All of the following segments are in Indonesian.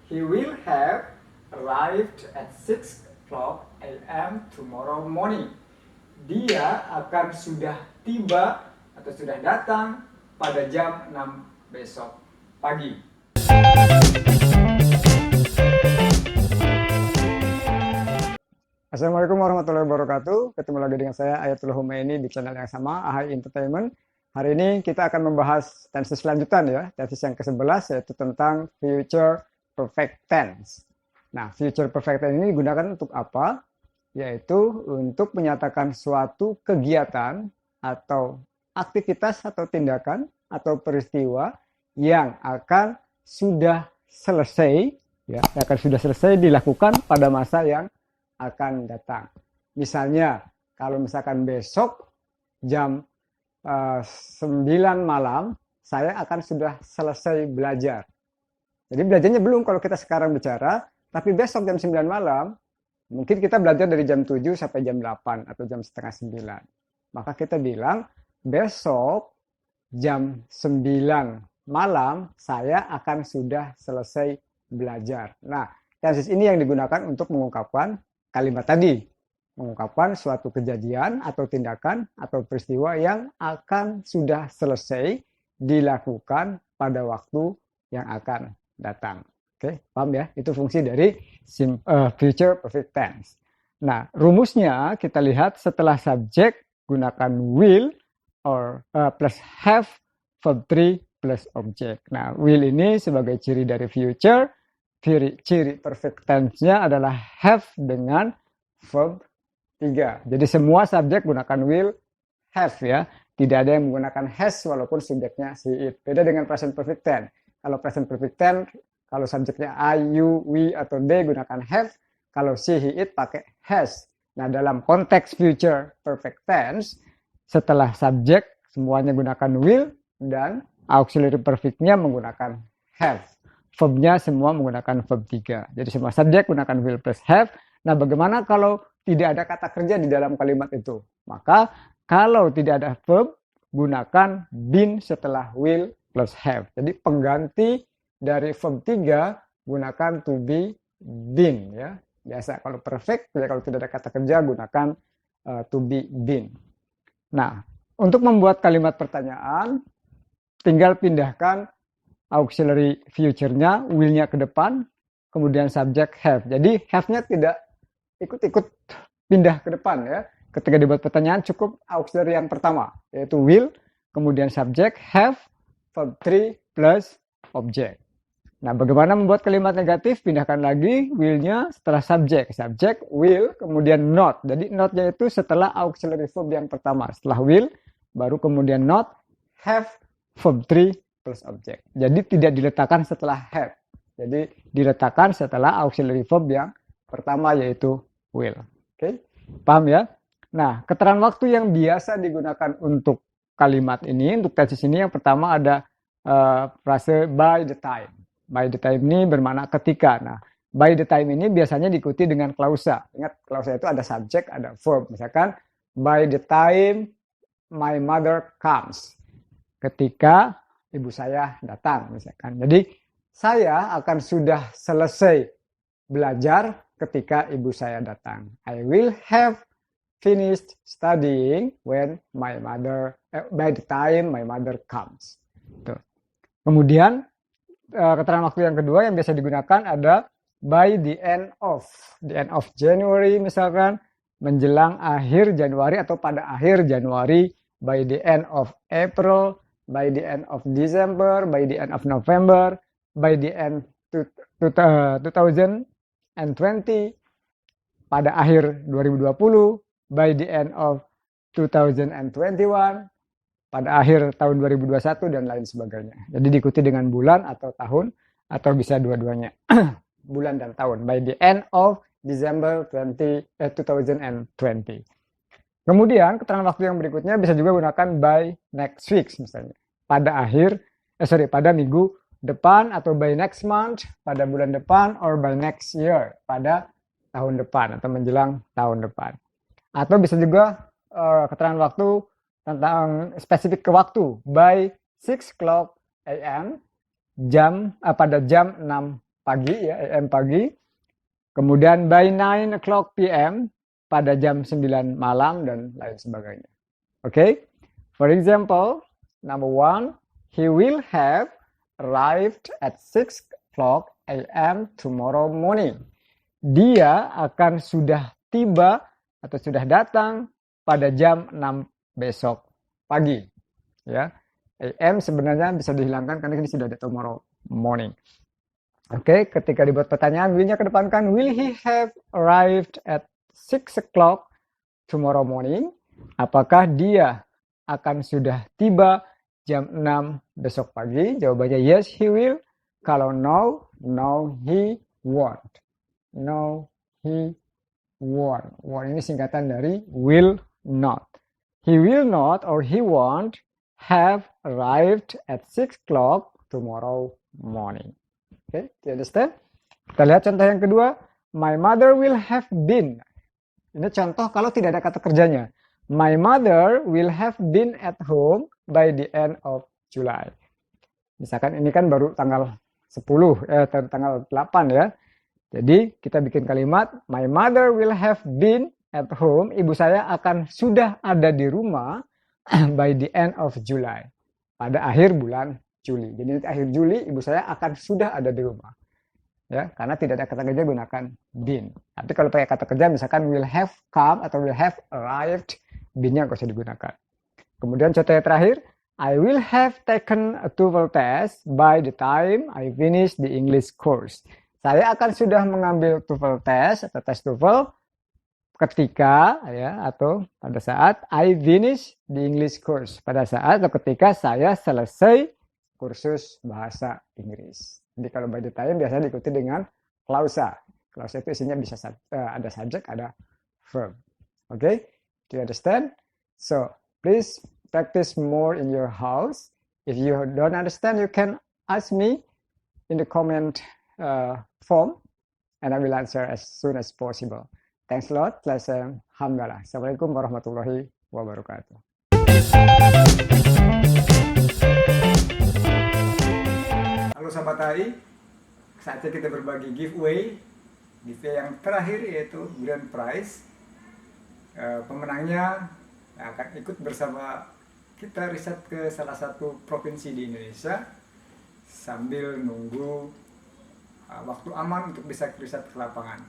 He will have arrived at 6 o'clock a.m. tomorrow morning. Dia akan sudah tiba atau sudah datang pada jam 6 besok pagi. Assalamualaikum warahmatullahi wabarakatuh. Ketemu lagi dengan saya Ayatullah Humaini di channel yang sama, AHI Entertainment. Hari ini kita akan membahas tenses lanjutan ya, tenses yang ke-11 yaitu tentang future perfect tense. Nah, future perfect tense ini digunakan untuk apa? Yaitu untuk menyatakan suatu kegiatan atau aktivitas atau tindakan atau peristiwa yang akan sudah selesai ya, akan sudah selesai dilakukan pada masa yang akan datang. Misalnya, kalau misalkan besok jam 9 malam, saya akan sudah selesai belajar. Jadi belajarnya belum kalau kita sekarang bicara, tapi besok jam 9 malam, mungkin kita belajar dari jam 7 sampai jam 8 atau jam setengah 9. Maka kita bilang, besok jam 9 malam, saya akan sudah selesai belajar. Nah, tenses ini yang digunakan untuk mengungkapkan kalimat tadi, mengungkapkan suatu kejadian atau tindakan atau peristiwa yang akan sudah selesai dilakukan pada waktu yang akan datang. Oke, paham ya? Itu fungsi dari future perfect tense. Nah, rumusnya kita lihat setelah subjek gunakan will or plus have verb 3 plus object. Nah, will ini sebagai ciri dari future. Ciri perfect tense-nya adalah have dengan verb 3. Jadi semua subjek gunakan will, have ya. Tidak ada yang menggunakan has walaupun subjeknya she, it. Beda dengan present perfect tense. Kalau present perfect tense, kalau subjeknya I, you, we, atau they gunakan have. Kalau she, he, it pakai has. Nah, dalam konteks future perfect tense, setelah subjek semuanya gunakan will dan auxiliary perfect-nya menggunakan have. Verbnya semua menggunakan verb 3. Jadi semua subjek gunakan will plus have. Nah, bagaimana kalau tidak ada kata kerja di dalam kalimat itu? Maka kalau tidak ada verb, gunakan been setelah will plus have. Jadi pengganti dari verb 3 gunakan to be been ya. Biasa kalau perfect, ya kalau tidak ada kata kerja gunakan to be been. Nah, untuk membuat kalimat pertanyaan tinggal pindahkan auxiliary future-nya, will-nya ke depan, kemudian subject have. Jadi have-nya tidak ikut-ikut pindah ke depan ya. Ketika dibuat pertanyaan cukup auxiliary yang pertama, yaitu will, kemudian subject, have, verb 3 plus object. Nah, bagaimana membuat kalimat negatif? Pindahkan lagi will-nya setelah subject. Subject, will, kemudian not. Jadi not-nya itu setelah auxiliary verb yang pertama. Setelah will, baru kemudian not, have, verb 3 plus object. Jadi tidak diletakkan setelah have. Jadi diletakkan setelah auxiliary verb yang pertama yaitu will. Oke, paham ya? Nah, keterangan waktu yang biasa digunakan untuk kalimat ini, untuk tenses ini yang pertama ada frase by the time. By the time ini bermakna ketika. Nah, by the time ini biasanya diikuti dengan klausa. Ingat, klausa itu ada subject, ada verb. Misalkan, by the time my mother comes. Ketika ibu saya datang misalkan. Jadi saya akan sudah selesai belajar ketika ibu saya datang. I will have finished studying when my mother by the time my mother comes. Tuh. Kemudian keterangan waktu yang kedua yang biasa digunakan ada by the end of January misalkan, menjelang akhir Januari atau pada akhir Januari, by the end of April, by the end of December, by the end of November, by the end 2020, pada akhir 2020, by the end of 2021, pada akhir tahun 2021, dan lain sebagainya. Jadi diikuti dengan bulan atau tahun, atau bisa dua-duanya, bulan dan tahun, by the end of December 2020. Kemudian keterangan waktu yang berikutnya bisa juga gunakan by next week misalnya. Pada minggu depan, atau by next month, pada bulan depan, or by next year, pada tahun depan atau menjelang tahun depan. Atau bisa juga keterangan waktu tentang spesifik ke waktu, by 6 o'clock a.m. pada jam 6 pagi ya, AM pagi. Kemudian by 9 o'clock PM pada jam 9 malam dan lain sebagainya. Okay? For example, number 1, he will have arrived at 6 o'clock AM tomorrow morning. Dia akan sudah tiba atau sudah datang pada jam 6 besok pagi. Ya, AM sebenarnya bisa dihilangkan karena ini sudah ada tomorrow morning. Oke, ketika dibuat pertanyaan, will-nya kedepankan, will he have arrived at 6 o'clock tomorrow morning? Apakah dia akan sudah tiba jam 6 besok pagi? Jawabannya yes, he will. Kalau no, no, he won't. No, he won't. Won't ini singkatan dari will not. He will not or he won't have arrived at 6 o'clock tomorrow morning. Okay, do you understand? Kita lihat contoh yang kedua. My mother will have been. Ini contoh kalau tidak ada kata kerjanya. My mother will have been at home by the end of July. Misalkan ini kan baru tanggal 10, tanggal 8 ya. Jadi kita bikin kalimat, my mother will have been at home. Ibu saya akan sudah ada di rumah by the end of July. Pada akhir bulan Juli. Jadi akhir Juli ibu saya akan sudah ada di rumah. Ya, karena tidak ada kata kerja gunakan been. Tapi kalau pakai kata kerja misalkan will have come atau will have arrived, been-nya nggak usah digunakan. Kemudian contoh yang terakhir, I will have taken a TOEFL test by the time I finish the English course. Saya akan sudah mengambil TOEFL test atau tes TOEFL ketika ya atau pada saat I finish the English course. Pada saat atau ketika saya selesai kursus bahasa Inggris. Jadi kalau by the time biasanya diikuti dengan klausa. Klausa itu isinya bisa ada subject, ada verb. Okay? Do you understand? So, please practice more in your house. If you don't understand, you can ask me in the comment form and I will answer as soon as possible. Thanks a lot. Let's say Alhamdulillah. Assalamualaikum warahmatullahi wabarakatuh. Halo sahabat AI, saatnya kita berbagi giveaway. Giveaway yang terakhir yaitu grand prize. Pemenangnya akan ikut bersama kita riset ke salah satu provinsi di Indonesia sambil nunggu waktu aman untuk bisa riset ke lapangan.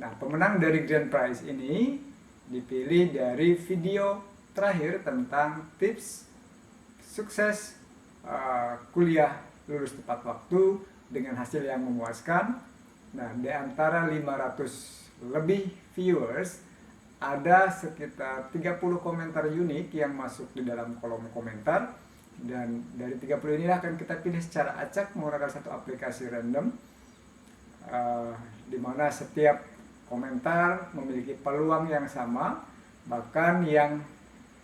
Nah, pemenang dari grand prize ini dipilih dari video terakhir tentang tips sukses kuliah lulus tepat waktu dengan hasil yang memuaskan. Nah, di antara 500 lebih viewers, ada sekitar 30 komentar unik yang masuk di dalam kolom komentar. Dan dari 30 inilah akan kita pilih secara acak menggunakan satu aplikasi random, di mana setiap komentar memiliki peluang yang sama. Bahkan yang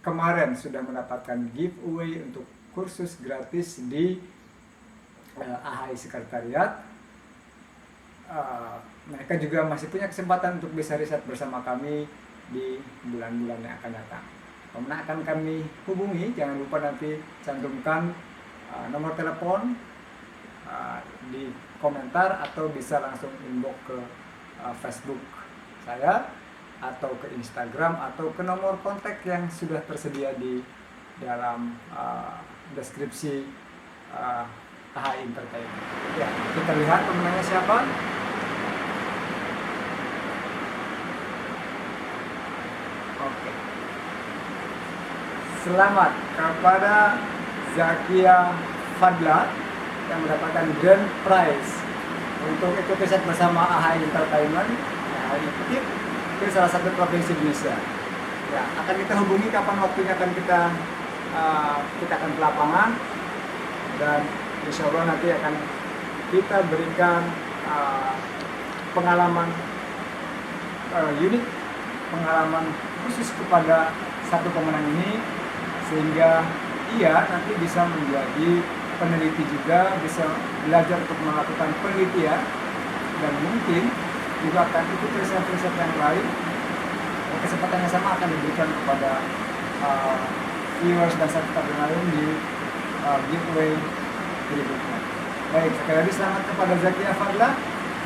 kemarin sudah mendapatkan giveaway untuk kursus gratis di AHI Sekretariat, mereka juga masih punya kesempatan untuk bisa riset bersama kami di bulan-bulan yang akan datang. Pemenang akan kami hubungi, jangan lupa nanti cantumkan nomor telepon di komentar atau bisa langsung inbox ke Facebook saya atau ke Instagram atau ke nomor kontak yang sudah tersedia di dalam deskripsi AHI Entertainment. Ya, kita lihat pemenangnya siapa. Oke. Selamat kepada Zakia Fadla yang mendapatkan grand prize untuk ikut riset bersama AHI Entertainment. Nah, ikut ke salah satu provinsi Indonesia. Ya, akan kita hubungi kapan waktunya akan kita akan ke lapangan dan insya Allah nanti akan kita berikan pengalaman unik, pengalaman khusus kepada satu pemenang ini sehingga ia nanti bisa menjadi peneliti juga, bisa belajar untuk melakukan penelitian dan mungkin juga akan ikut riset-riset yang lain. Kesempatan yang sama akan diberikan kepada viewers dan subscriber lain di giveaway berikutnya. Baik, sekali lagi selamat kepada Zakia Fadla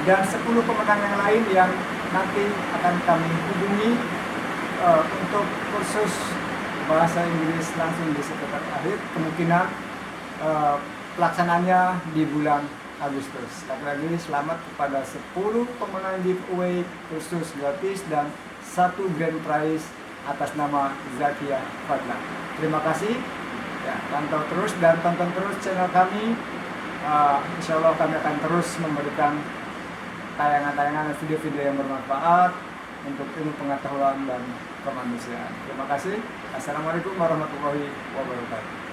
dan 10 pemenang yang lain yang nanti akan kami hubungi untuk kursus bahasa Inggris langsung di semester akhir. Kemungkinan pelaksanaannya di bulan Agustus. Sekali lagi selamat kepada 10 pemenang giveaway kursus gratis dan 1 grand prize atas nama Zakia Fadla. Terima kasih. Ya, pantau terus dan tonton terus channel kami. Insya Allah kami akan terus memberikan tayangan-tayangan dan video-video yang bermanfaat untuk ilmu pengetahuan dan kemanusiaan. Terima kasih. Assalamualaikum warahmatullahi wabarakatuh.